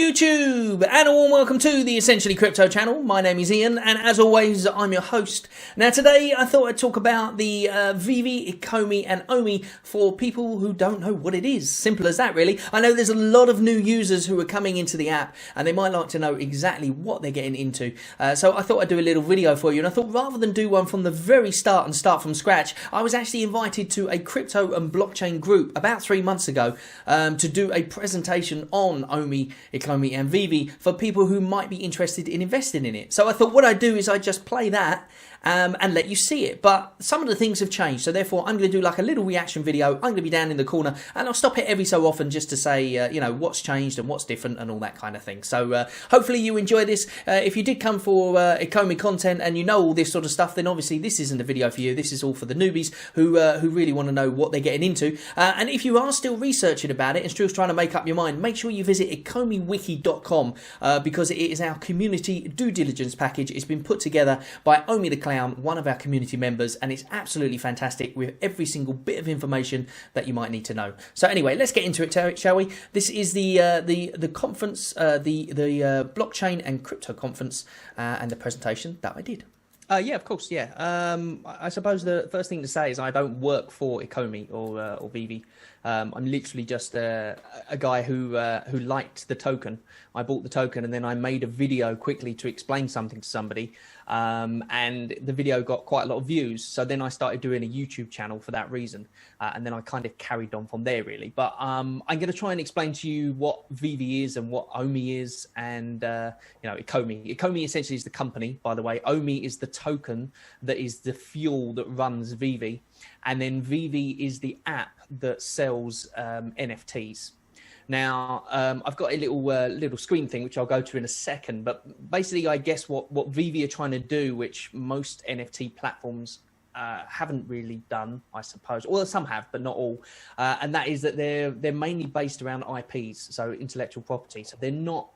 YouTube, and a warm welcome to the Essentially Crypto channel. My name is Ian, and as always, I'm your host. Now today, I thought I'd talk about the Veve, Ecomi, and Omi for people who don't know what it is. Simple as that, really. I know there's a lot of new users who are coming into the app, and they might like to know exactly what they're getting into. So I thought I'd do a little video for you, and I thought rather than do one from the very start and start from scratch, I was actually invited to a crypto and blockchain group about 3 months ago to do a presentation on Omi, Ecomi and Veve for people who might be interested in investing in it. So I thought what I'd do is I'd just play that and let you see it. But some of the things have changed, so therefore I'm going to do like a little reaction video. I'm going to be down in the corner and I'll stop it every so often just to say, you know, what's changed and what's different and all that kind of thing. So hopefully you enjoy this. If you did come for Ecomi content and you know all this sort of stuff, then obviously this isn't a video for you. This is all for the newbies who really want to know what they're getting into. And if you are still researching about it and still trying to make up your mind, make sure you visit ecomiwiki.com because it is our community due diligence package. It's been put together by Omi the Clown, one of our community members, and it's absolutely fantastic with every single bit of information that you might need to know. So anyway, let's get into it, shall we? This is the conference, the blockchain and crypto conference, and the presentation that I did. Yeah, of course, yeah. I suppose the first thing to say is I don't work for Ecomi or Veve. I'm literally just a guy who liked the token. I bought the token and then I made a video quickly to explain something to somebody, and the video got quite a lot of views. So then I started doing a YouTube channel for that reason, and then I kind of carried on from there, really. But I'm going to try and explain to you what Veve is and what Omi is, and you know, Ecomi. Ecomi essentially is the company, by the way. Omi is the token that is the fuel that runs Veve, and then Veve is the app that sells NFTs. Now, I've got a little screen thing, which I'll go to in a second, but basically, I guess what Veve are trying to do, which most NFT platforms haven't really done, I suppose, or some have, but not all, and that is that they're mainly based around IPs, so intellectual property. So they're not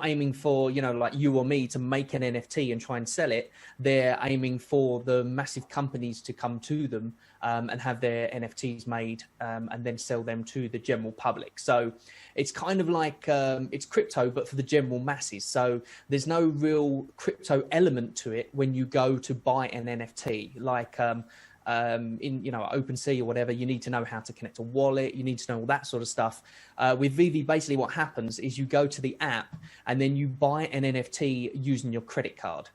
aiming for, you know, like you or me to make an NFT and try and sell it. They're aiming for the massive companies to come to them and have their NFTs made and then sell them to the general public. So it's kind of like it's crypto, but for the general masses. So there's no real crypto element to it when you go to buy an NFT. Like in, you know, OpenSea or whatever, you need to know how to connect a wallet, you need to know all that sort of stuff. With Veve, basically what happens is you go to the app and then you buy an NFT using your credit card.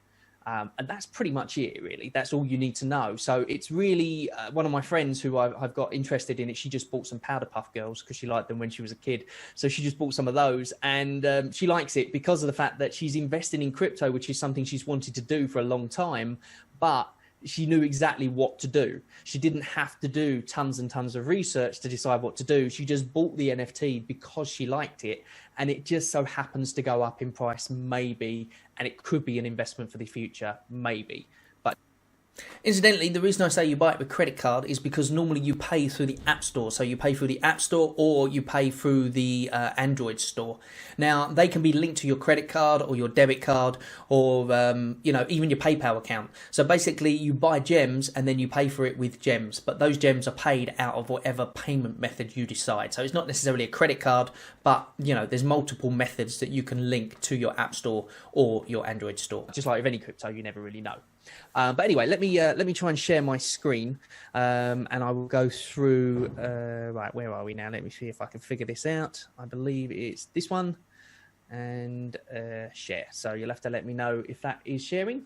And that's pretty much it, really. That's all you need to know. So it's really one of my friends who I've got interested in it. She just bought some Powder Puff Girls because she liked them when she was a kid. So she just bought some of those, and she likes it because of the fact that she's investing in crypto, which is something she's wanted to do for a long time, but she knew exactly what to do. She didn't have to do tons and tons of research to decide what to do. She just bought the NFT because she liked it, and it just so happens to go up in price, maybe, and it could be an investment for the future, maybe. But incidentally, the reason I say you buy it with credit card is because normally you pay through the App Store. So you pay through the App Store or you pay through the Android store. Now, they can be linked to your credit card or your debit card or, you know, even your PayPal account. So basically, you buy gems and then you pay for it with gems. But those gems are paid out of whatever payment method you decide. So it's not necessarily a credit card, but, you know, there's multiple methods that you can link to your App Store or your Android store. Just like with any crypto, you never really know. But anyway, let me try and share my screen, and I will go through. Right, where are we now? Let me see if I can figure this out. I believe it's this one, and share. So you'll have to let me know if that is sharing.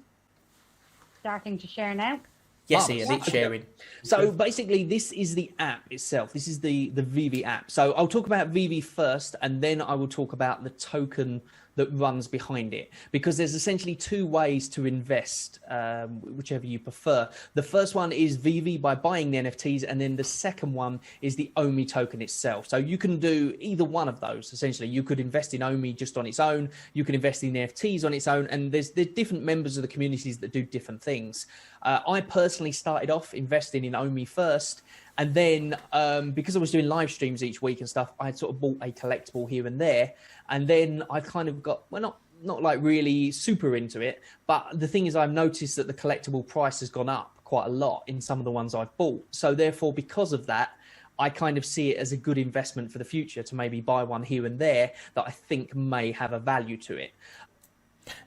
Starting to share now. Yes, Ian, it's sharing. So basically, this is the app itself. This is the Veve app. So I'll talk about Veve first, and then I will talk about the token that runs behind it, because there's essentially two ways to invest, whichever you prefer. The first one is Veve by buying the NFTs, and then the second one is the Omi token itself. So you can do either one of those. Essentially, you could invest in Omi just on its own, you can invest in NFTs on its own, and there's different members of the communities that do different things. I personally started off investing in Omi first, and then because I was doing live streams each week and stuff, I had sort of bought a collectible here and there. And then I kind of got, well, not like really super into it. But the thing is, I've noticed that the collectible price has gone up quite a lot in some of the ones I've bought. So therefore, because of that, I kind of see it as a good investment for the future to maybe buy one here and there that I think may have a value to it.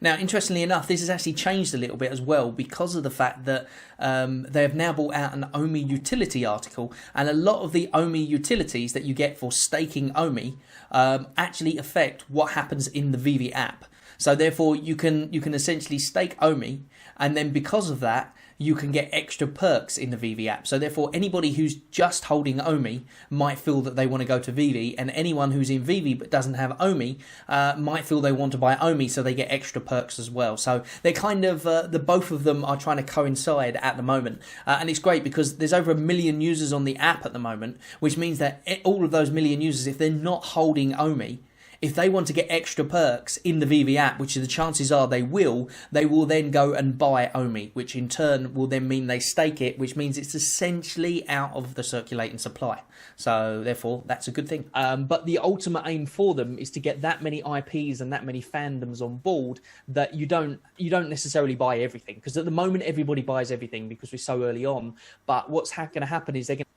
Now, interestingly enough, this has actually changed a little bit as well because of the fact that they have now brought out an Omi utility article, and a lot of the Omi utilities that you get for staking Omi actually affect what happens in the Veve app. So therefore, you can essentially stake Omi, and then because of that, you can get extra perks in the Veve app. So therefore, anybody who's just holding Omi might feel that they want to go to Veve, and anyone who's in Veve but doesn't have Omi might feel they want to buy Omi, so they get extra perks as well. So they're kind of, the both of them are trying to coincide at the moment. And it's great because there's over 1 million users on the app at the moment, which means that all of those million users, if they're not holding Omi, if they want to get extra perks in the Veve app, which the chances are they will then go and buy Omi, which in turn will then mean they stake it, which means it's essentially out of the circulating supply. So therefore, that's a good thing. But the ultimate aim for them is to get that many IPs and that many fandoms on board that you don't necessarily buy everything, because at the moment everybody buys everything because we're so early on. But what's going to happen is they're going to...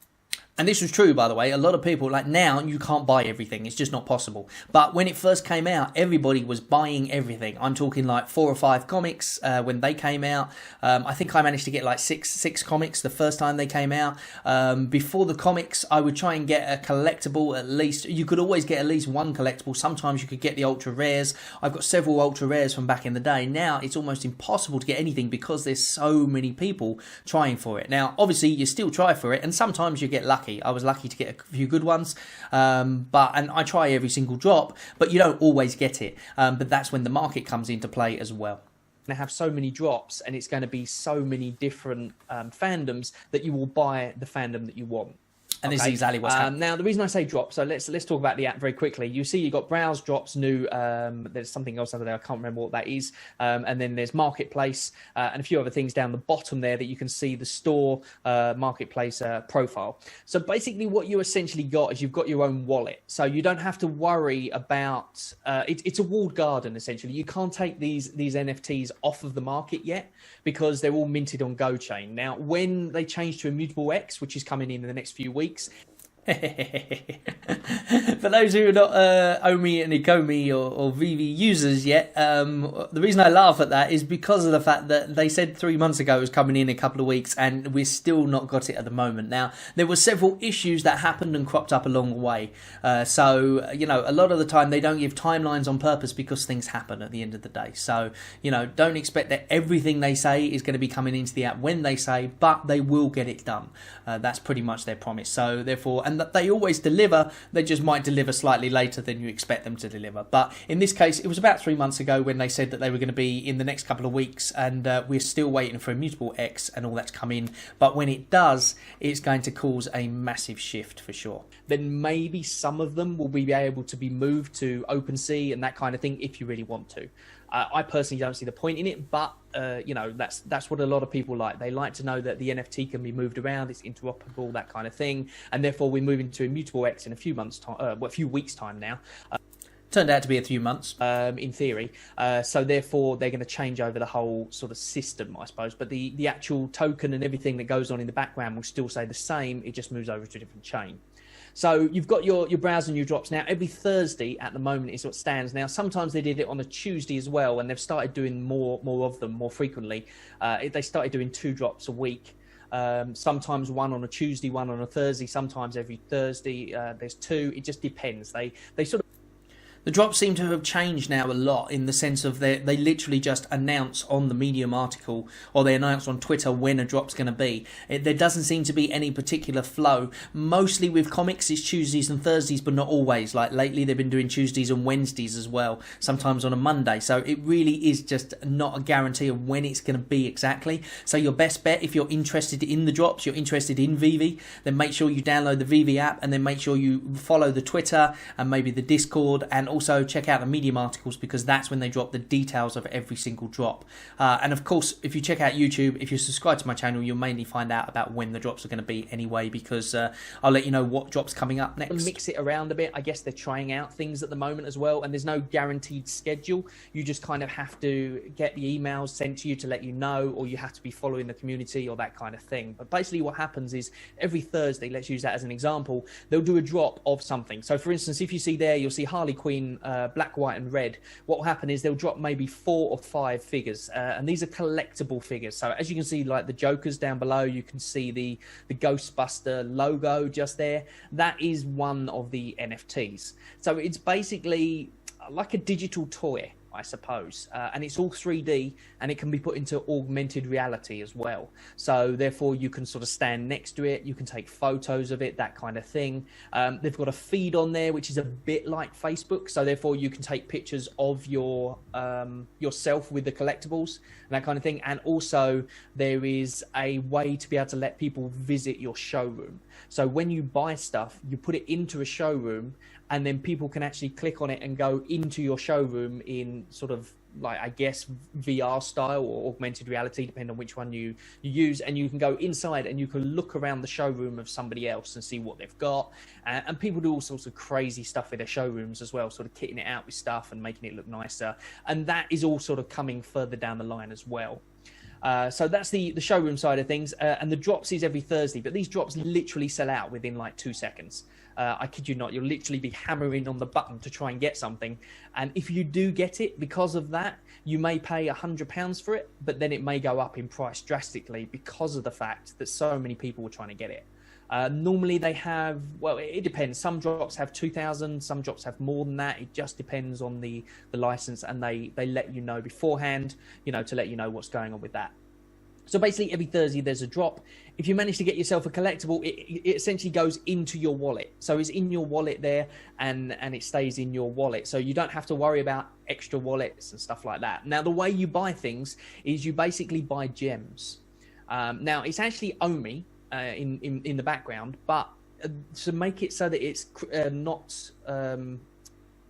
And this was true, by the way. A lot of people, like now, you can't buy everything. It's just not possible. But when it first came out, everybody was buying everything. I'm talking like 4 or 5 comics when they came out. I think I managed to get like six comics the first time they came out. Before the comics, I would try and get a collectible at least. You could always get at least one collectible. Sometimes you could get the ultra rares. I've got several ultra rares from back in the day. Now, it's almost impossible to get anything because there's so many people trying for it. Now, obviously, you still try for it, and sometimes you get lucky. I was lucky to get a few good ones, and I try every single drop, but you don't always get it. But that's when the market comes into play as well. To have so many drops, and it's going to be so many different fandoms that you will buy the fandom that you want. And this is exactly what's happening. Now, the reason I say drop, so let's talk about the app very quickly. You see you've got browse drops, new, there's something else over there, I can't remember what that is. And then there's marketplace and a few other things down the bottom there that you can see the store marketplace profile. So basically what you essentially got is you've got your own wallet. So you don't have to worry about, it's a walled garden essentially. You can't take these NFTs off of the market yet because they're all minted on GoChain. Now, when they change to Immutable X, which is coming in the next few weeks, for those who are not Omi and Ecomi or Veve users yet, the reason I laugh at that is because of the fact that they said 3 months ago it was coming in a couple of weeks, and we're still not got it at the moment. Now, there were several issues that happened and cropped up along the way. So, you know, a lot of the time they don't give timelines on purpose because things happen at the end of the day. So, you know, don't expect that everything they say is going to be coming into the app when they say, but they will get it done. That's pretty much their promise. So, therefore, and that they always deliver, they just might deliver slightly later than you expect them to deliver. But in this case, it was about 3 months ago when they said that they were going to be in the next couple of weeks, and we're still waiting for Immutable X and all that to come in. But when it does, it's going to cause a massive shift for sure. Then maybe some of them will be able to be moved to OpenSea and that kind of thing if you really want to. I personally don't see the point in it, but you know, that's what a lot of people like. They like to know that the NFT can be moved around, it's interoperable, that kind of thing, and therefore we're moving to Immutable X in a few months' time, a few weeks' time now. Turned out to be a few months, in theory. So therefore, they're going to change over the whole sort of system, I suppose. But the actual token and everything that goes on in the background will still stay the same. It just moves over to a different chain. So you've got your browse and new drops now. Every Thursday at the moment is what stands. Now, sometimes they did it on a Tuesday as well, and they've started doing more of them more frequently. They started doing 2 drops a week. Sometimes one on a Tuesday, one on a Thursday. Sometimes every Thursday there's 2. It just depends. They sort of... The drops seem to have changed now a lot in the sense of they literally just announce on the Medium article, or they announce on Twitter when a drop's going to be. There doesn't seem to be any particular flow. Mostly with comics it's Tuesdays and Thursdays, but not always. Like lately they've been doing Tuesdays and Wednesdays as well, sometimes on a Monday. So it really is just not a guarantee of when it's going to be exactly. So your best bet, if you're interested in the drops, you're interested in Veve, then make sure you download the Veve app, and then make sure you follow the Twitter and maybe the Discord, and also check out the Medium articles, because that's when they drop the details of every single drop. And of course, if you check out YouTube, if you subscribe to my channel, you'll mainly find out about when the drops are going to be anyway, because I'll let you know what drops coming up next. Mix it around a bit. I guess they're trying out things at the moment as well, and there's no guaranteed schedule. You just kind of have to get the emails sent to you to let you know, or you have to be following the community or that kind of thing. But basically what happens is every Thursday, let's use that as an example, they'll do a drop of something. So for instance, if you see there, you'll see Harley Quinn, black, white and red. What will happen is they'll drop maybe 4 or 5 figures, and these are collectible figures. So as you can see, like the Jokers down below, you can see the Ghostbuster logo just there. That is one of the NFTs. So it's basically like a digital toy, I suppose, and it's all 3D, and it can be put into augmented reality as well. So therefore you can sort of stand next to it, you can take photos of it, that kind of thing. They've got a feed on there which is a bit like Facebook, so therefore you can take pictures of your yourself with the collectibles and that kind of thing. And also there is a way to be able to let people visit your showroom. So when you buy stuff, you put it into a showroom, and then people can actually click on it and go into your showroom in sort of like, I guess, VR style or augmented reality, depending on which one you use. And you can go inside and you can look around the showroom of somebody else and see what they've got. And people do all sorts of crazy stuff with their showrooms as well, sort of kitting it out with stuff and making it look nicer. And that is all sort of coming further down the line as well. So that's the showroom side of things, and the drops is every Thursday, but these drops literally sell out within like 2 seconds. I kid you not, you'll literally be hammering on the button to try and get something, and if you do get it, because of that, you may pay £100 for it, but then it may go up in price drastically because of the fact that so many people were trying to get it. Normally they have, well, it depends. Some drops have 2,000, some drops have more than that. It just depends on the license, and they let you know beforehand, you know, to let you know what's going on with that. So basically every Thursday there's a drop. If you manage to get yourself a collectible, it essentially goes into your wallet. So it's in your wallet there, and it stays in your wallet. So you don't have to worry about extra wallets and stuff like that. Now, the way you buy things is you basically buy gems. Now, it's actually Omi in the background, but to make it so that it's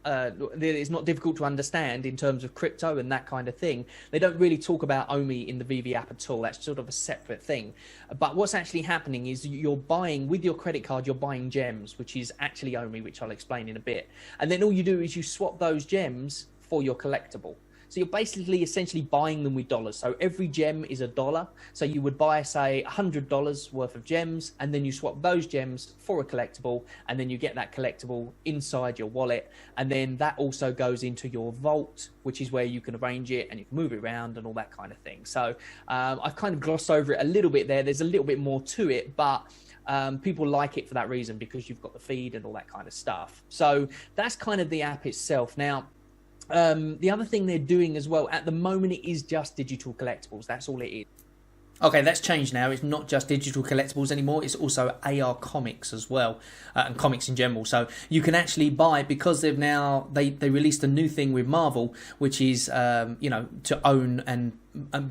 it's not difficult to understand in terms of crypto and that kind of thing, they don't really talk about Omi in the Veve app at all. That's sort of a separate thing. But what's actually happening is you're buying, with your credit card, you're buying gems, which is actually Omi, which I'll explain in a bit. And then all you do is you swap those gems for your collectible. So you're basically essentially buying them with dollars. So every gem is $1. So you would buy, say, $100 worth of gems, and then you swap those gems for a collectible, and then you get that collectible inside your wallet. And then that also goes into your vault, which is where you can arrange it and you can move it around and all that kind of thing. So I've kind of glossed over it a little bit there. There's a little bit more to it, but people like it for that reason, because you've got the feed and all that kind of stuff. So that's kind of the app itself. Now, the other thing they're doing as well, at the moment, it is just digital collectibles. That's all it is. Okay, that's changed now. It's not just digital collectibles anymore. It's also AR comics as well, and comics in general. So you can actually buy, because they've now, they released a new thing with Marvel, which is, you know, to own and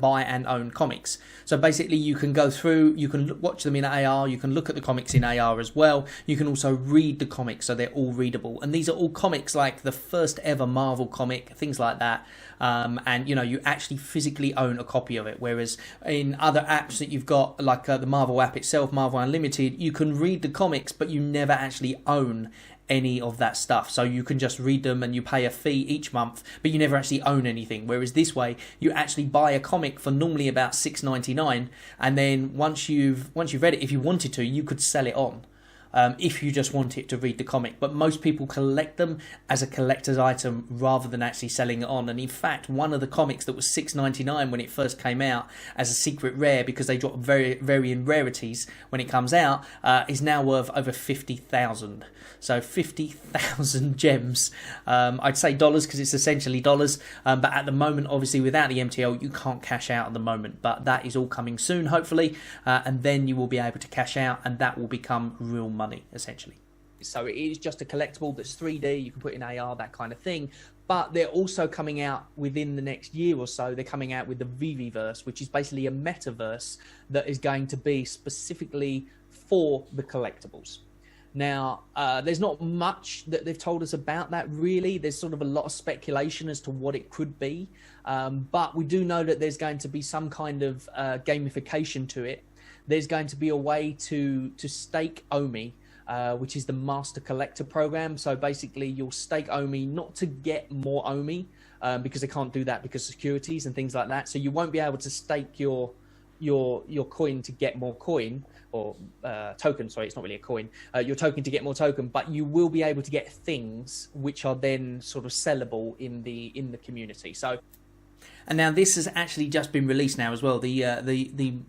buy and own comics. So basically you can go through, you can watch them in AR, you can look at the comics in AR as well. You can also read the comics, so they're all readable. And these are all comics like the first ever Marvel comic, things like that. And, you know, you actually physically own a copy of it. Whereas in other apps that you've got, like the Marvel app itself, Marvel Unlimited, you can read the comics, but you never actually own any of that stuff. So you can just read them and you pay a fee each month, but you never actually own anything. Whereas this way, you actually buy a comic for normally about $6.99, and then once you've read it, if you wanted to, you could sell it on. If you just want it to read the comic. But most people collect them as a collector's item rather than actually selling it on. And in fact, one of the comics that was $6.99 when it first came out as a secret rare, because they drop varying rarities when it comes out, is now worth over 50,000. So 50,000 gems. I'd say dollars, because it's essentially dollars. But at the moment, obviously, without the MTL, you can't cash out at the moment. But that is all coming soon, hopefully. And then you will be able to cash out, and that will become real money, essentially. So it is just a collectible that's 3D, you can put in AR, that kind of thing. But they're also coming out within the next year or so, they're coming out with the Veveverse, which is basically a metaverse that is going to be specifically for the collectibles. Now, there's not much that they've told us about that, really. There's sort of a lot of speculation as to what it could be. But we do know that there's going to be some kind of gamification to it. There's going to be a way to stake Omi, which is the Master Collector program. So basically, you'll stake Omi not to get more Omi, because they can't do that because of securities and things like that. So you won't be able to stake your coin to get more coin, or token. Sorry, it's not really a coin. Your token to get more token, but you will be able to get things which are then sort of sellable in the community. So. And now this has actually just been released now as well. The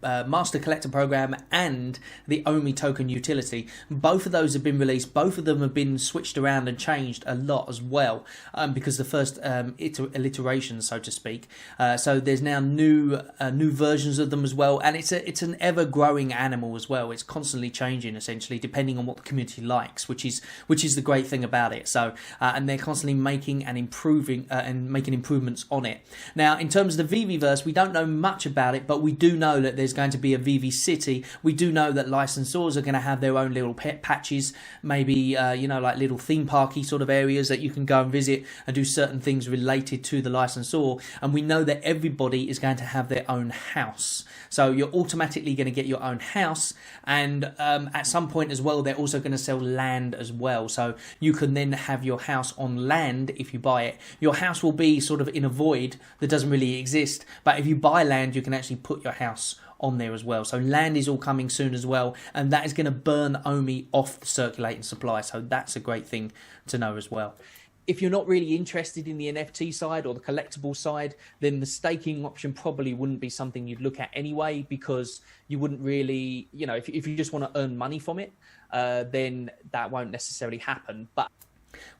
Master Collector program and the Omi token utility, both of those have been released. Both of them have been switched around and changed a lot as well, because the first alliteration, so to speak. So there's now new versions of them as well, and it's an ever growing animal as well. It's constantly changing, essentially, depending on what the community likes, which is the great thing about it. So and they're constantly making and improving and making improvements on it. Now, in terms of the Veveverse, we don't know much about it, but we do know that there's going to be a Veve city. We do know that licensors are going to have their own little pet patches, maybe like little theme parky sort of areas that you can go and visit and do certain things related to the licensor. And we know that everybody is going to have their own house. So you're automatically going to get your own house, and at some point as well, they're also going to sell land as well. So you can then have your house on land if you buy it. Your house will be sort of in a void that doesn't really exist, but if you buy land, you can actually put your house on there as well. So land is all coming soon as well, and that is going to burn Omi off the circulating supply. So that's a great thing to know as well. If you're not really interested in the NFT side or the collectible side, then the staking option probably wouldn't be something you'd look at anyway, because you wouldn't really, if you just want to earn money from it, then that won't necessarily happen. But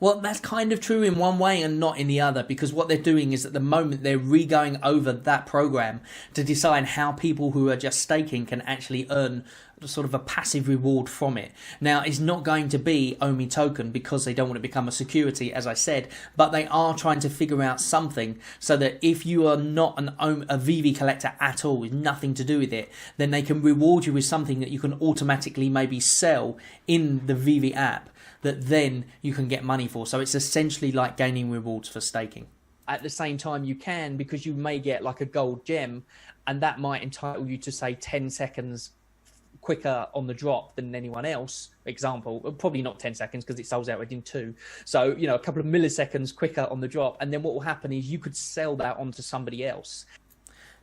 well, that's kind of true in one way and not in the other, because what they're doing is at the moment they're re-going over that program to decide how people who are just staking can actually earn sort of a passive reward from it. Now, it's not going to be Omi token because they don't want to become a security, as I said, but they are trying to figure out something so that if you are not a Veve collector at all, with nothing to do with it, then they can reward you with something that you can automatically maybe sell in the Veve app that then you can get money for. So it's essentially like gaining rewards for staking. At the same time, you can, because you may get like a gold gem, and that might entitle you to, say, 10 seconds quicker on the drop than anyone else. Example, probably not 10 seconds because it sells out within 2. So, a couple of milliseconds quicker on the drop. And then what will happen is you could sell that onto somebody else.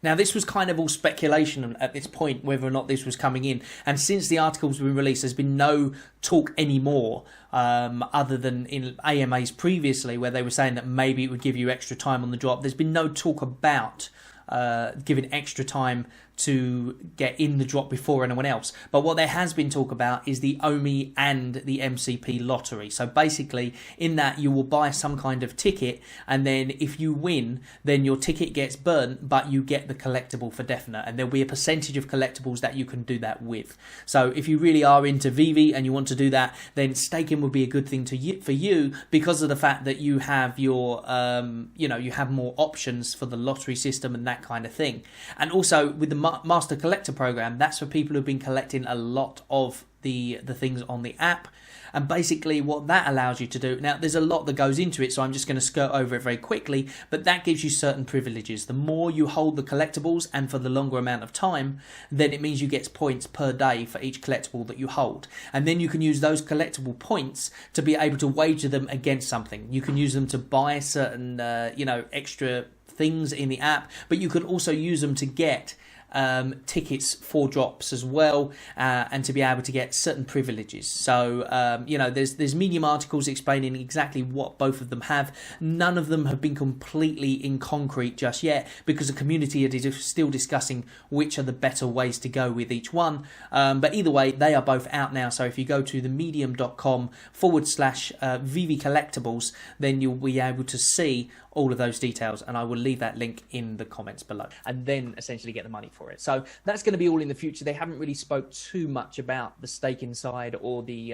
Now, this was kind of all speculation at this point, whether or not this was coming in. And since the article's been released, there's been no talk anymore, other than in AMAs previously, where they were saying that maybe it would give you extra time on the drop. There's been no talk about giving extra time to get in the drop before anyone else. But what there has been talk about is the Omi and the MCP lottery. So basically, in that you will buy some kind of ticket, and then if you win, then your ticket gets burnt, but you get the collectible for definite. And there'll be a percentage of collectibles that you can do that with. So if you really are into Veve and you want to do that, then staking would be a good thing for you because of the fact that you have your, you have more options for the lottery system and that kind of thing. And also with the Master Collector program, that's for people who've been collecting a lot of the things on the app. And basically what that allows you to do, now there's a lot that goes into it, so I'm just going to skirt over it very quickly, but that gives you certain privileges. The more you hold the collectibles and for the longer amount of time, then it means you get points per day for each collectible that you hold. And then you can use those collectible points to be able to wager them against something. You can use them to buy certain extra things in the app, but you could also use them to get tickets for drops as well, and to be able to get certain privileges. So there's Medium articles explaining exactly what both of them have. None of them have been completely in concrete just yet, because the community is still discussing which are the better ways to go with each one, but either way they are both out now. So if you go to the medium.com/Veve Collectibles, then you'll be able to see all of those details, and I will leave that link in the comments below, and then essentially get the money for it. So that's going to be all in the future. They haven't really spoke too much about the staking side or the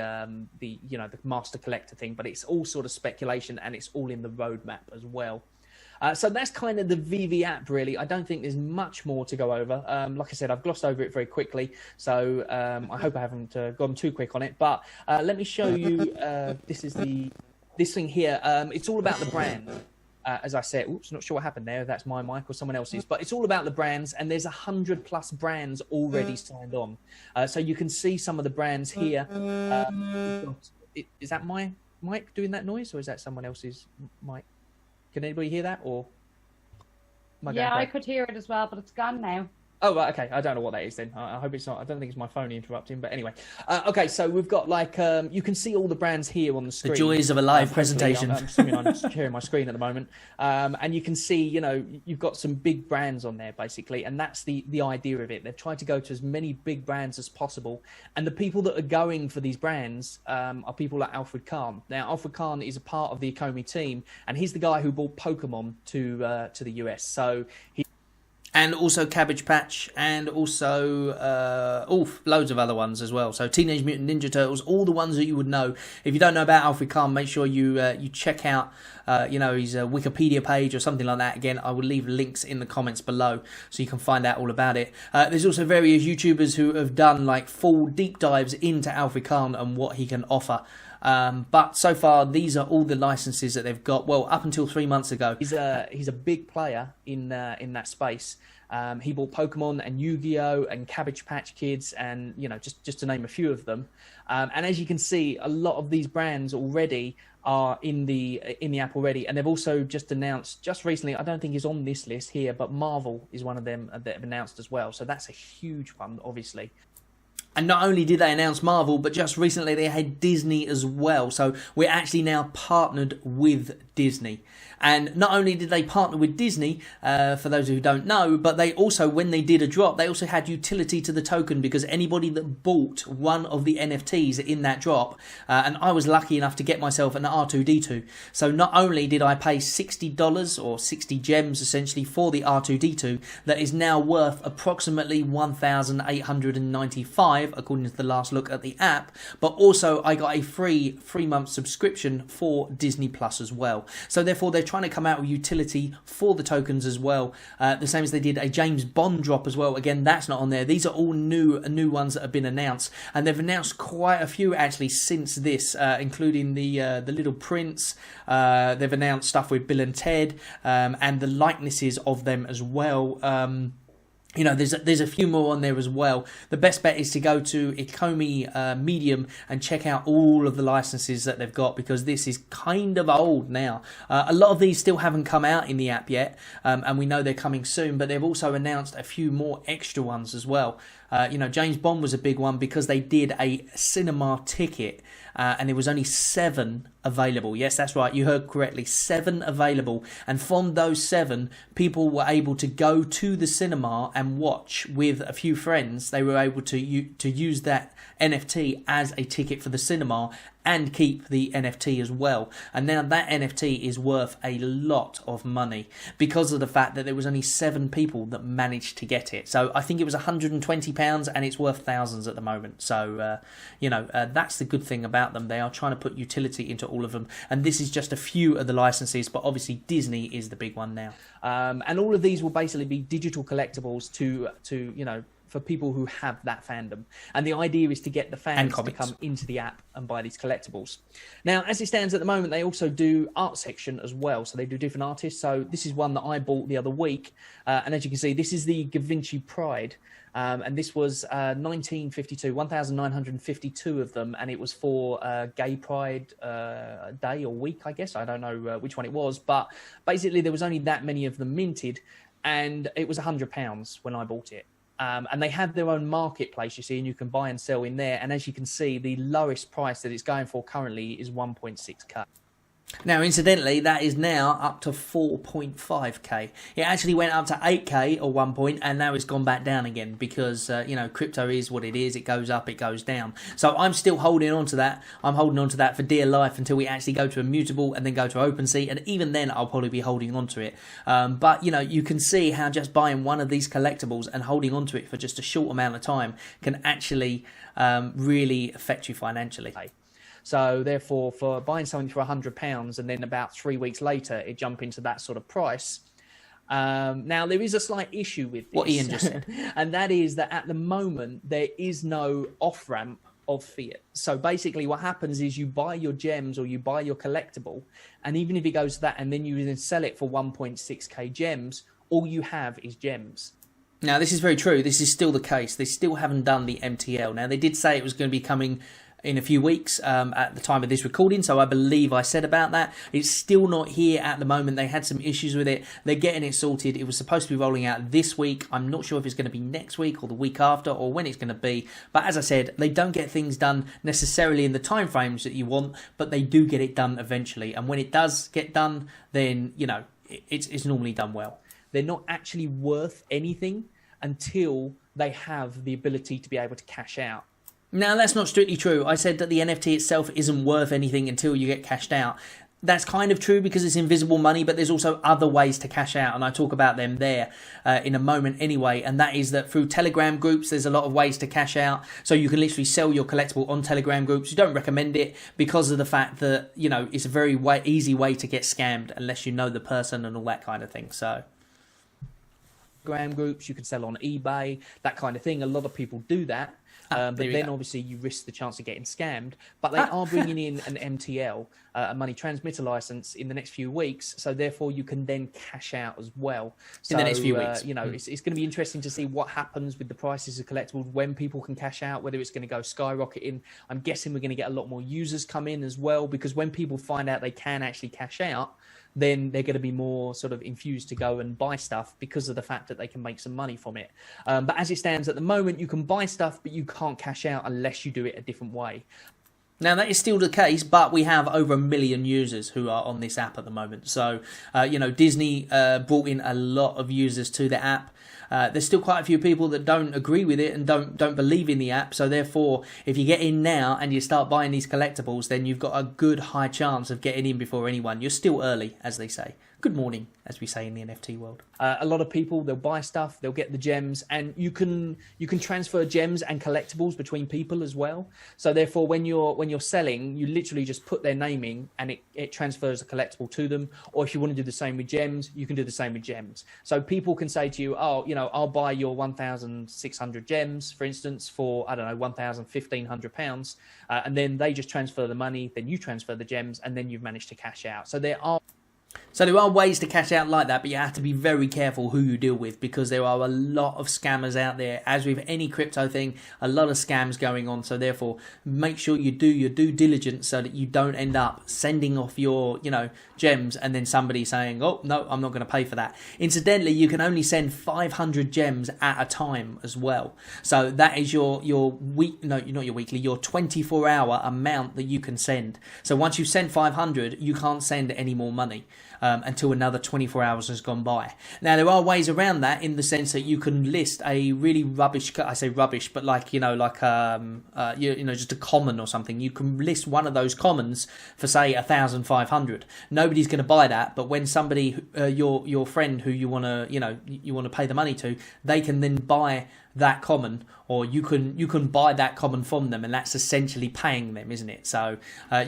Master Collector thing, but it's all sort of speculation, and it's all in the roadmap as well. So that's kind of the Veve app, really. I don't think there's much more to go over. Like I said, I've glossed over it very quickly, so I hope I haven't gone too quick on it. But let me show you. This thing here. It's all about the brand. As I said, oops, not sure what happened there. That's my mic or someone else's, but it's all about the brands, and there's 100+ brands already signed on. So you can see some of the brands here. Is that my mic doing that noise, or is that someone else's mic? Can anybody hear that, or? Yeah, I could hear it as well, but it's gone now. Oh, right, okay. I don't know what that is then. I hope it's not. I don't think it's my phone interrupting, but anyway. Okay, so we've got like, you can see all the brands here on the screen. The joys of a live presentation. I'm assuming I'm sharing my screen at the moment. And you can see, you know, you've got some big brands on there, basically. And that's the idea of it. They've tried to go to as many big brands as possible. And the people that are going for these brands are people like Alfred Kahn. Now, Alfred Kahn is a part of the Ecomi team, and he's the guy who brought Pokemon to the US. So he... And also Cabbage Patch, and also loads of other ones as well. So Teenage Mutant Ninja Turtles, all the ones that you would know. If you don't know about Alfred Kahn, make sure you check out his Wikipedia page or something like that. Again, I will leave links in the comments below so you can find out all about it. There's also various YouTubers who have done like full deep dives into Alfred Kahn and what he can offer. But so far, these are all the licenses that they've got. Well, up until 3 months ago, he's a big player in that space. He bought Pokemon and Yu-Gi-Oh and Cabbage Patch Kids, and you know, just to name a few of them. And as you can see, a lot of these brands already are in the app already, and they've also just announced just recently. I don't think he's on this list here, but Marvel is one of them that have announced as well. So that's a huge one, obviously. And not only did they announce Marvel, but just recently they had Disney as well. So we're actually now partnered with Disney. And not only did they partner with Disney, for those who don't know, but they also, when they did a drop, they also had utility to the token, because anybody that bought one of the NFTs in that drop, and I was lucky enough to get myself an R2-D2. So not only did I pay $60 or 60 gems essentially for the R2-D2, that is now worth approximately 1,895 according to the last look at the app, but also I got a free 3-month subscription for Disney Plus as well. So therefore they're trying to come out with utility for the tokens as well, the same as they did a James Bond drop as well. Again, that's not on there. These are all new ones that have been announced, and they've announced quite a few actually since this, including the Little Prince. They've announced stuff with Bill and Ted, and the likenesses of them as well. You know, there's a few more on there as well. The best bet is to go to Ecomi Medium and check out all of the licenses that they've got, because this is kind of old now. A lot of these still haven't come out in the app yet, and we know they're coming soon, but they've also announced a few more extra ones as well. You know, James Bond was a big one because they did a cinema ticket, and there was only 7 available. Yes, that's right, you heard correctly, 7 available, and from those 7, people were able to go to the cinema and watch with a few friends. They were able to use that NFT as a ticket for the cinema and keep the NFT as well. And now that NFT is worth a lot of money because of the fact that there was only 7 people that managed to get it. So I think it was £120 and it's worth thousands at the moment. So, you know, that's the good thing about them. They are trying to put utility into all of them. And this is just a few of the licenses, but obviously Disney is the big one now. And all of these will basically be digital collectibles to you know, for people who have that fandom. And the idea is to get the fans to come into the app and buy these collectibles. Now, as it stands at the moment, they also do art section as well. So they do different artists. So this is one that I bought the other week. And as you can see, this is the Da Vinci Pride. And this was 1,952 of them. And it was for Gay Pride Day or week, I guess. I don't know which one it was. But basically, there was only that many of them minted. And it was £100 when I bought it. And they have their own marketplace, you see, and you can buy and sell in there. And as you can see, the lowest price that it's going for currently is 1.6k. Now, incidentally, that is now up to 4.5k. It actually went up to 8k at one point, and now it's gone back down again because, you know, crypto is what it is. It goes up, it goes down. So I'm still holding on to that. I'm holding on to that for dear life until we actually go to Immutable and then go to OpenSea, and even then I'll probably be holding on to it. But, you know, you can see how just buying one of these collectibles and holding on to it for just a short amount of time can actually really affect you financially. So therefore, for buying something for £100 and then about 3 weeks later it jump into that sort of price. Now there is a slight issue with this, what Ian just said, and that is that at the moment there is no off ramp of fiat. So basically what happens is you buy your gems or you buy your collectible, and even if it goes to that and then you then sell it for 1.6k gems, all you have is gems. Now this is very true. This is still the case. They still haven't done the MTL. Now they did say it was going to be coming in a few weeks at the time of this recording, so I believe I said about that. It's still not here at the moment. They had some issues with it. They're getting it sorted. It was supposed to be rolling out this week. I'm not sure if it's going to be next week or the week after or when it's going to be, but as I said, they don't get things done necessarily in the time frames that you want, but they do get it done eventually, and when it does get done, then it's normally done well. They're not actually worth anything until they have the ability to be able to cash out. Now, that's not strictly true. I said that the NFT itself isn't worth anything until you get cashed out. That's kind of true because it's invisible money, but there's also other ways to cash out, and I talk about them there in a moment anyway, and that is that through Telegram groups, there's a lot of ways to cash out, so you can literally sell your collectible on Telegram groups. You don't recommend it because of the fact that, it's a very easy way to get scammed unless you know the person and all that kind of thing, so... Telegram groups, you can sell on eBay, that kind of thing. A lot of people do that. But then obviously you risk the chance of getting scammed. But they are bringing in an MTL, a money transmitter license, in the next few weeks. So therefore you can then cash out as well. So, in the next few weeks. It's going to be interesting to see what happens with the prices of collectibles, when people can cash out, whether it's going to go skyrocketing. I'm guessing we're going to get a lot more users come in as well, because when people find out they can actually cash out, then they're going to be more sort of infused to go and buy stuff because of the fact that they can make some money from it. But as it stands at the moment, you can buy stuff, but you can't cash out unless you do it a different way. Now, that is still the case, but we have over 1 million users who are on this app at the moment. So, Disney brought in a lot of users to the app. There's still quite a few people that don't agree with it and don't believe in the app. So therefore, if you get in now and you start buying these collectibles, then you've got a good high chance of getting in before anyone. You're still early, as they say. Good morning, as we say in the NFT world. A lot of people, they'll buy stuff, they'll get the gems, and you can transfer gems and collectibles between people as well. So therefore, when you're selling, you literally just put their name in, and it transfers a collectible to them. Or if you want to do the same with gems, you can do the same with gems. So people can say to you, I'll buy your 1,600 gems, for instance, for, I don't know, £1,500, and then they just transfer the money, then you transfer the gems, and then you've managed to cash out. So there are ways to cash out like that, but you have to be very careful who you deal with, because there are a lot of scammers out there. As with any crypto thing, a lot of scams going on. So therefore, make sure you do your due diligence so that you don't end up sending off your, gems and then somebody saying, oh, no, I'm not going to pay for that. Incidentally, you can only send 500 gems at a time as well. So that is your 24-hour amount that you can send. So once you send 500, you can't send any more money. Until another 24 hours has gone by. Now, there are ways around that, in the sense that you can list a really rubbish, I say rubbish, but just a common or something. You can list one of those commons for, say, 1,500. Nobody's going to buy that, but when somebody, your friend who you want to pay the money to, they can then buy that common, or you can buy that common from them, and that's essentially paying them, isn't it? So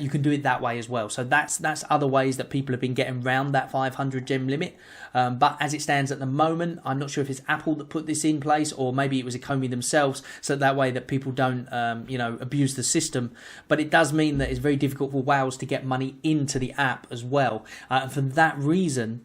you can do it that way as well. So that's other ways that people have been getting around that 500 gem limit. But as it stands at the moment, I'm not sure if it's Apple that put this in place, or maybe it was Ecomi themselves, so that way that people don't abuse the system. But it does mean that it's very difficult for whales to get money into the app as well. And for that reason,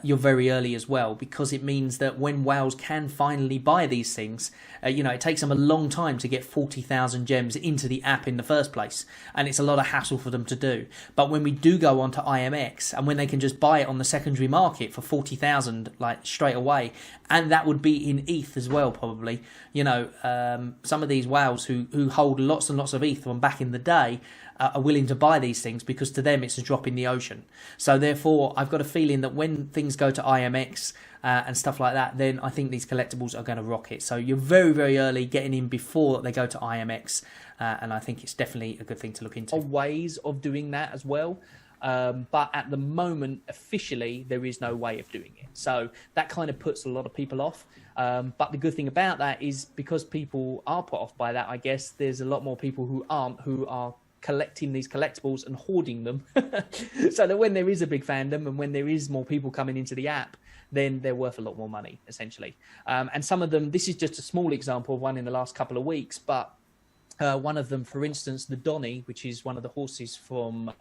you're very early as well, because it means that when whales can finally buy these things, it takes them a long time to get 40,000 gems into the app in the first place, and it's a lot of hassle for them to do. But when we do go onto IMX, and when they can just buy it on the secondary market for 40,000 like straight away, and that would be in ETH as well, probably. Some of these whales who hold lots and lots of ETH from back in the day are willing to buy these things, because to them it's a drop in the ocean. So therefore, I've got a feeling that when things go to IMX and stuff like that, then I think these collectibles are going to rocket. So you're very, very early getting in before they go to IMX, and I think it's definitely a good thing to look into. Ways of doing that as well. But at the moment, officially, there is no way of doing it. So that kind of puts a lot of people off. But the good thing about that is, because people are put off by that, I guess there's a lot more people who aren't, who are collecting these collectibles and hoarding them so that when there is a big fandom and when there is more people coming into the app, then they're worth a lot more money, essentially. And some of them, this is just a small example of one in the last couple of weeks, but one of them, for instance, the Donny, which is one of the horses from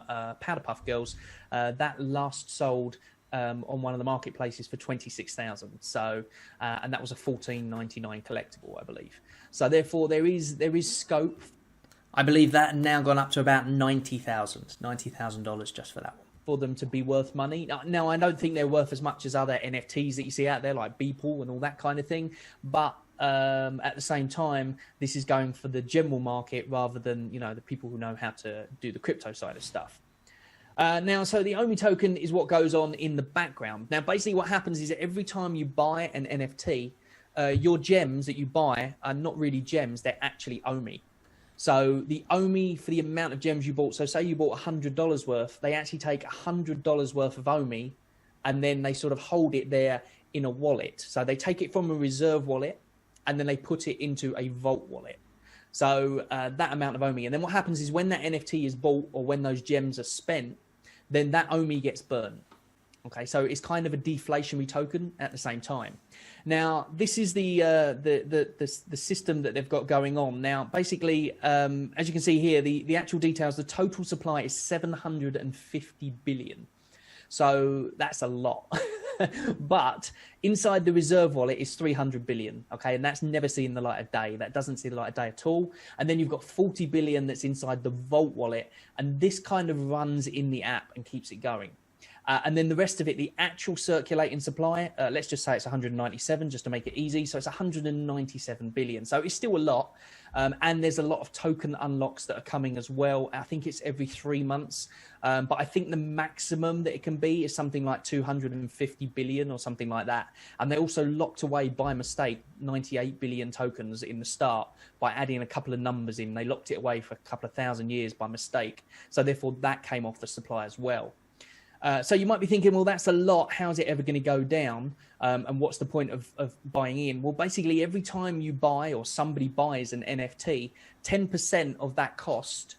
Powder Puff Girls, that last sold on one of the marketplaces for 26,000. So, and that was a 14.99 collectible, I believe. So therefore, there is scope. I believe that now gone up to about $90,000 just for that one, for them to be worth money. Now, I don't think they're worth as much as other NFTs that you see out there, like Beeple and all that kind of thing. But at the same time, this is going for the general market rather than, the people who know how to do the crypto side of stuff. Now, so the Omi token is what goes on in the background. Now, basically what happens is that every time you buy an NFT, your gems that you buy are not really gems, they're actually Omi. So the Omi, for the amount of gems you bought, so say you bought $100 worth, they actually take $100 worth of Omi and then they sort of hold it there in a wallet. So they take it from a reserve wallet and then they put it into a vault wallet. So that amount of Omi. And then what happens is when that NFT is bought or when those gems are spent, then that Omi gets burned. Okay, so it's kind of a deflationary token at the same time. Now, this is the system that they've got going on. Now, basically, as you can see here, the actual details, the total supply is 750 billion. So that's a lot. But inside the reserve wallet is 300 billion. Okay, and that's never seen the light of day. That doesn't see the light of day at all. And then you've got 40 billion that's inside the vault wallet. And this kind of runs in the app and keeps it going. And then the rest of it, the actual circulating supply, let's just say it's 197 just to make it easy. So it's 197 billion. So it's still a lot. And there's a lot of token unlocks that are coming as well. I think it's every 3 months. But I think the maximum that it can be is something like 250 billion or something like that. And they also locked away by mistake 98 billion tokens in the start by adding a couple of numbers in. They locked it away for a couple of thousand years by mistake. So therefore that came off the supply as well. So you might be thinking, well, that's a lot. How's it ever going to go down? And what's the point of buying in? Well, basically, every time you buy or somebody buys an NFT, 10% of that cost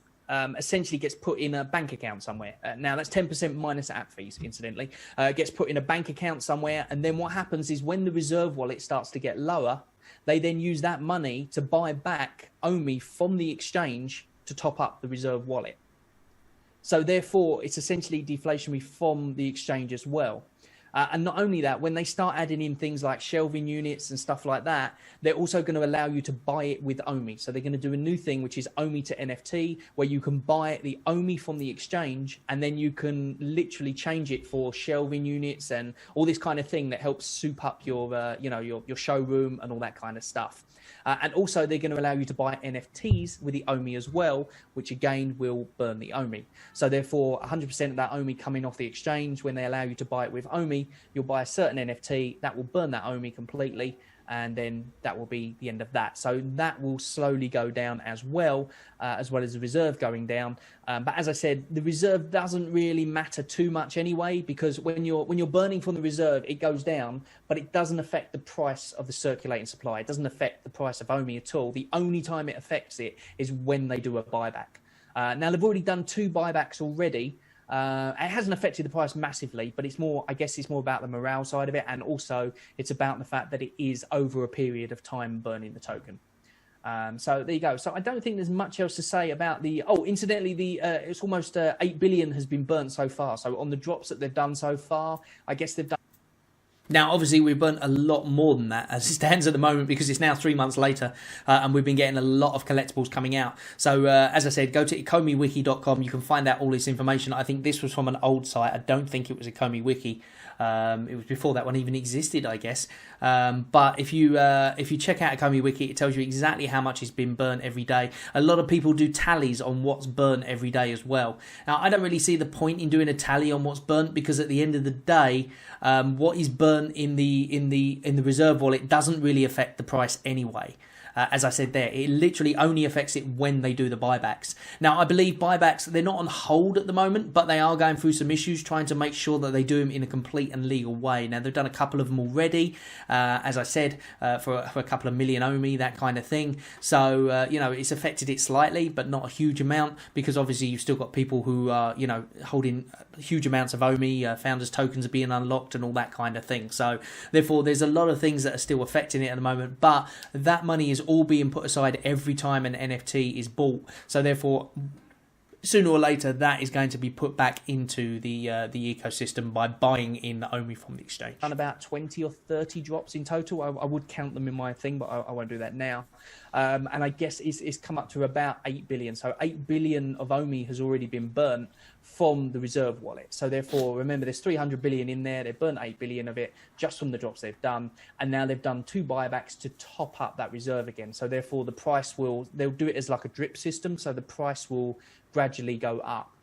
essentially gets put in a bank account somewhere. Now, that's 10% minus app fees, incidentally. Gets put in a bank account somewhere. And then what happens is when the reserve wallet starts to get lower, they then use that money to buy back Omi from the exchange to top up the reserve wallet. So therefore, it's essentially deflationary from the exchange as well. And not only that, when they start adding in things like shelving units and stuff like that, they're also going to allow you to buy it with Omi. So they're going to do a new thing, which is Omi to NFT, where you can buy the Omi from the exchange, and then you can literally change it for shelving units and all this kind of thing that helps soup up your, your showroom and all that kind of stuff. And also, they're going to allow you to buy NFTs with the Omi as well, which again will burn the Omi. So therefore, 100% of that Omi coming off the exchange, when they allow you to buy it with Omi, you'll buy a certain NFT, that will burn that Omi completely, and then that will be the end of that. So that will slowly go down as well as the reserve going down. But as I said, the reserve doesn't really matter too much anyway, because when you're burning from the reserve, it goes down, but it doesn't affect the price of the circulating supply. It doesn't affect the price of Omi at all. The only time it affects it is when they do a buyback. Now, they've already done 2 buybacks already. It hasn't affected the price massively, but it's more about the morale side of it, and also it's about the fact that it is over a period of time burning the token. So there you go. So I don't think there's much else to say about the. Oh, incidentally, it's almost 8 billion has been burnt so far. So on the drops that they've done so far, I guess they've done. Now, obviously, we've burnt a lot more than that as it stands at the moment, because it's now 3 months later and we've been getting a lot of collectibles coming out. So, as I said, go to ecomiwiki.com. You can find out all this information. I think this was from an old site. I don't think it was Ecomi Wiki. It was before that one even existed, I guess. But if you check out Ecomi Wiki, it tells you exactly how much has been burnt every day. A lot of people do tallies on what's burnt every day as well. Now, I don't really see the point in doing a tally on what's burnt, because at the end of the day, what is burnt in the reserve wallet doesn't really affect the price anyway. as I said there, it literally only affects it when they do the buybacks. Now, I believe buybacks, they're not on hold at the moment, but they are going through some issues trying to make sure that they do them in a complete and legal way. Now, they've done a couple of them already, as I said, for a couple of million Omi, that kind of thing. So, you know, it's affected it slightly, but not a huge amount, because obviously you've still got people who are, you know, holding huge amounts of Omi, founders tokens are being unlocked and all that kind of thing. So, therefore, there's a lot of things that are still affecting it at the moment, but that money is all being put aside every time an NFT is bought. So therefore, sooner or later, that is going to be put back into the ecosystem by buying in Omi from the exchange. Done about 20 or 30 drops in total. I would count them in my thing, but I won't do that now. And I guess it's come up to about 8 billion. So 8 billion of Omi has already been burnt from the reserve wallet. So therefore, remember, there's 300 billion in there. They've burnt 8 billion of it just from the drops they've done. And now they've done 2 buybacks to top up that reserve again. So therefore, the price they'll do it as like a drip system. So the price will gradually go up.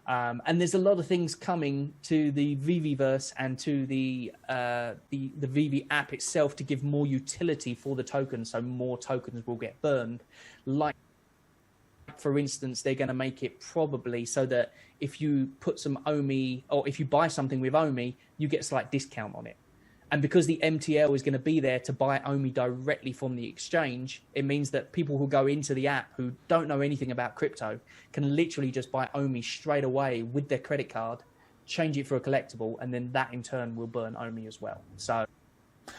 And there's a lot of things coming to the Veveverse and to the Veve app itself to give more utility for the tokens, so more tokens will get burned. Like, for instance, they're going to make it probably so that if you put some Omi, or if you buy something with Omi, you get a slight discount on it. And because the MTL is going to be there to buy Omi directly from the exchange, it means that people who go into the app who don't know anything about crypto can literally just buy Omi straight away with their credit card, change it for a collectible, and then that in turn will burn Omi as well. So,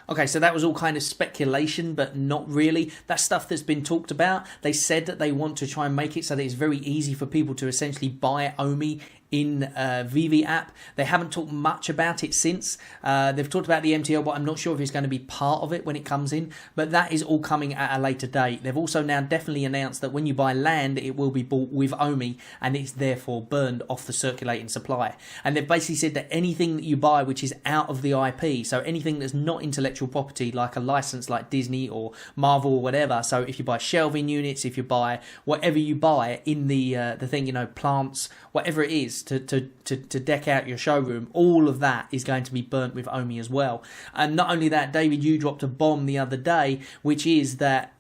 okay, so that was all kind of speculation, but not really. That's stuff that's been talked about. They said that they want to try and make it so that it's very easy for people to essentially buy Omi in Veve app. They haven't talked much about it since. They've talked about the MTL, but I'm not sure if it's going to be part of it when it comes in. But that is all coming at a later date. They've also now definitely announced that when you buy land, it will be bought with Omi, and it's therefore burned off the circulating supply. And they've basically said that anything that you buy which is out of the IP, so anything that's not intellectual property, like a license like Disney or Marvel or whatever, so if you buy shelving units, if you buy whatever you buy in the thing, you know, plants, whatever it is, to deck out your showroom, all of that is going to be burnt with Omi as well. And not only that, David, you dropped a bomb the other day, which is that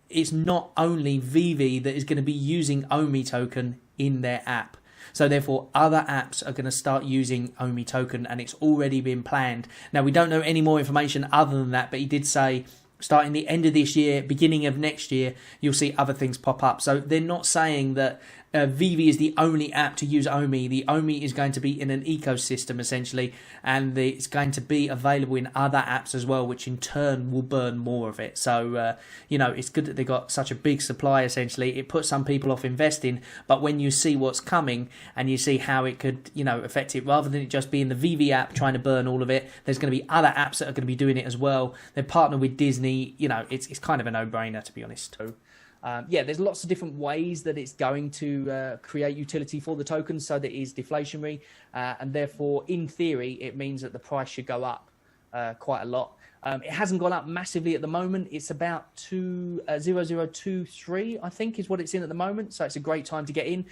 it's not only Veve that is going to be using Omi token in their app. So therefore, other apps are going to start using Omi token, and it's already been planned. Now, we don't know any more information other than that, but he did say starting the end of this year, beginning of next year, you'll see other things pop up. So they're not saying that Veve is the only app to use Omi. The Omi is going to be in an ecosystem essentially, and it's going to be available in other apps as well, which in turn will burn more of it. So you know, it's good that they got such a big supply. Essentially, it puts some people off investing, but when you see what's coming and you see how it could, you know, affect it, rather than it just being the Veve app trying to burn all of it, there's going to be other apps that are going to be doing it as well. They're partnered with Disney. You know, it's kind of a no-brainer, to be honest. Yeah, there's lots of different ways that it's going to create utility for the tokens, so that it is deflationary, and therefore, in theory, it means that the price should go up quite a lot. It hasn't gone up massively at the moment. It's about 0.0023, I think, is what it's in at the moment. So it's a great time to get in.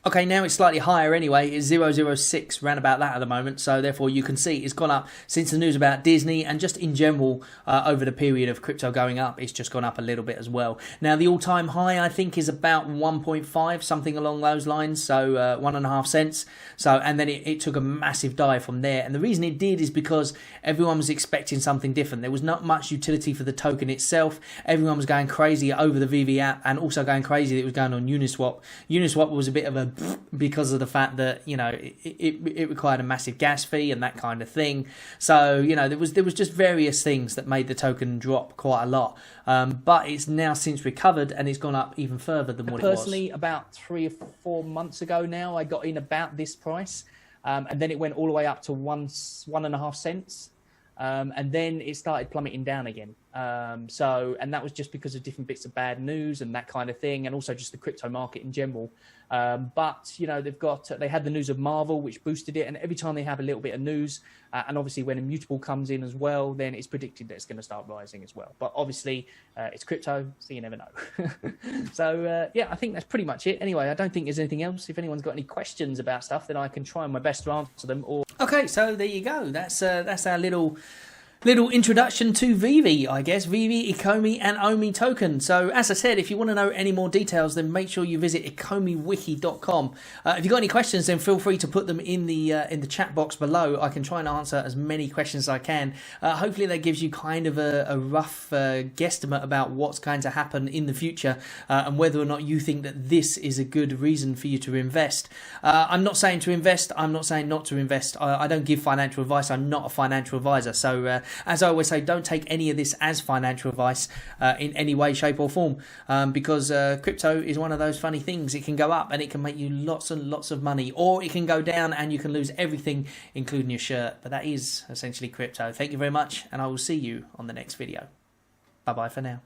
Okay, now it's slightly higher anyway. It's 0.006, round about that at the moment. So therefore, you can see it's gone up since the news about Disney, and just in general over the period of crypto going up, it's just gone up a little bit as well. Now, the all-time high, I think, is about 1.5, something along those lines. So 1.5 cents. So, and then it took a massive dive from there. And the reason it did is because everyone was expecting something different. There was not much utility for the token itself. Everyone was going crazy over the Veve app, and also going crazy that it was going on Uniswap. Uniswap was a bit of a because of the fact that, you know, it required a massive gas fee and that kind of thing. So, you know, there was just various things that made the token drop quite a lot. But it's now since recovered, and it's gone up even further than what it was. Personally, about 3 or 4 months ago now, I got in about this price, and then it went all the way up to 1.5 cents. And then it started plummeting down again. And that was just because of different bits of bad news and that kind of thing, and also just the crypto market in general. But, you know, they had the news of Marvel, which boosted it. And every time they have a little bit of news, and obviously when Immutable comes in as well, then it's predicted that it's going to start rising as well. But obviously it's crypto, so you never know. So, yeah, I think that's pretty much it. Anyway, I don't think there's anything else. If anyone's got any questions about stuff, then I can try my best to answer them. Okay, so there you go. That's our little Little introduction to Veve, I guess. Veve, Ecomi and Omi token. So as I said, if you want to know any more details, then make sure you visit ecomiwiki.com. If you've got any questions, then feel free to put them in the chat box below. I can try and answer as many questions as I can. Hopefully that gives you kind of a rough guesstimate about what's going to happen in the future and whether or not you think that this is a good reason for you to invest. I'm not saying to invest. I'm not saying not to invest. I don't give financial advice. I'm not a financial advisor. So as I always say, don't take any of this as financial advice in any way, shape or form, because crypto is one of those funny things. It can go up and it can make you lots and lots of money, or it can go down and you can lose everything, including your shirt. But that is essentially crypto. Thank you very much, and I will see you on the next video. Bye bye for now.